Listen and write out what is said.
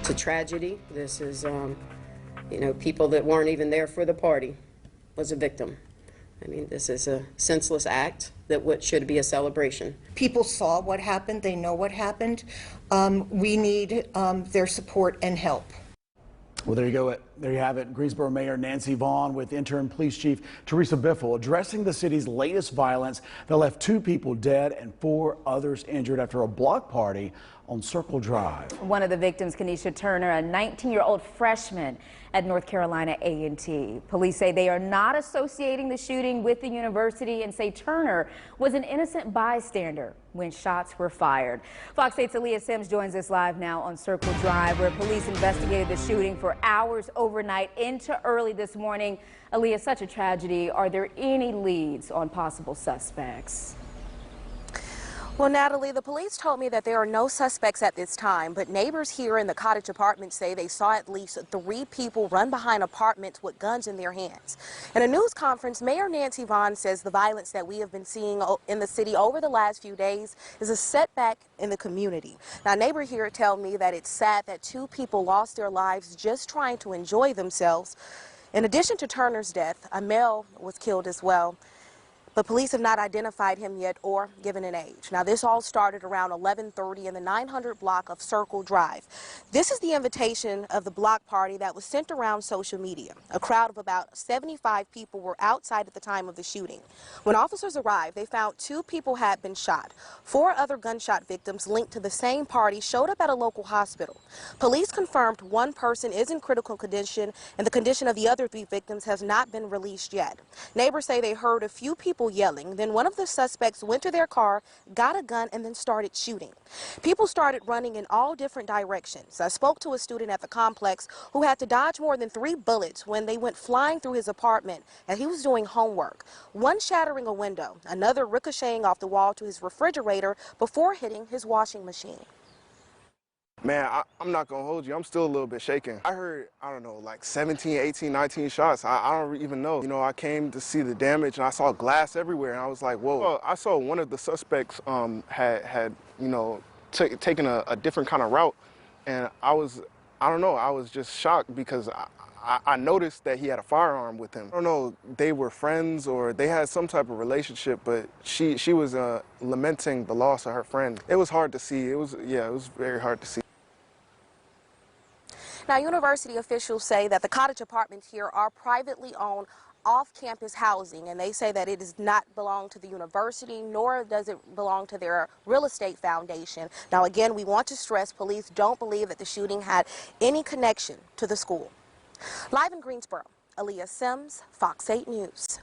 It's a tragedy. This is, people that weren't even there for the party was a victim. I mean, this is a senseless act that what should be a celebration. People saw what happened. They know what happened. We need their support and help. Well, there you go. There you have it. Greensboro Mayor Nancy Vaughn with interim police chief Teresa Biffle addressing the city's latest violence that left 2 people dead and 4 others injured after a block party on Circle Drive. One of the victims, Kenesha Turner, a 19-year-old freshman at North Carolina A&T. Police say they are not associating the shooting with the university and say Turner was an innocent bystander when shots were fired. Fox 8's Aaliyah Sims joins us live now on Circle Drive, where police investigated the shooting for hours overnight into early this morning. Aaliyah, such a tragedy. Are there any leads on possible suspects? Well, Natalie, the police told me that there are no suspects at this time, but neighbors here in the cottage apartment say they saw at least 3 people run behind apartments with guns in their hands. In a news conference, Mayor Nancy Vaughn says the violence that we have been seeing in the city over the last few days is a setback in the community. Now, neighbors here tell me that it's sad that 2 people lost their lives just trying to enjoy themselves. In addition to Turner's death, a male was killed as well. But police have not identified him yet or given an age. Now, this all started around 11:30 in the 900 block of Circle Drive. This is the invitation of the block party that was sent around social media. A crowd of about 75 people were outside at the time of the shooting. When officers arrived, they found 2 people had been shot. 4 other gunshot victims linked to the same party showed up at a local hospital. Police confirmed 1 person is in critical condition, and the condition of the other 3 victims has not been released yet. Neighbors say they heard a few people yelling. Then one of the suspects went to their car, got a gun, and then started shooting. People started running in all different directions. I spoke to a student at the complex who had to dodge more than 3 bullets when they went flying through his apartment as he was doing homework. One shattering a window, another ricocheting off the wall to his refrigerator before hitting his washing machine. Man, I'm not going to hold you. I'm still a little bit shaken. I heard, I don't know, like 17, 18, 19 shots. I don't even know. You know, I came to see the damage, and I saw glass everywhere, and I was like, whoa. Well, I saw one of the suspects had taken a different kind of route, and I don't know, I was just shocked because I noticed that he had a firearm with him. I don't know, they were friends or they had some type of relationship, but she was lamenting the loss of her friend. It was hard to see. It was very hard to see. Now, university officials say that the cottage apartments here are privately owned off-campus housing, and they say that it does not belong to the university, nor does it belong to their real estate foundation. Now, again, we want to stress police don't believe that the shooting had any connection to the school. Live in Greensboro, Aaliyah Sims, Fox 8 News.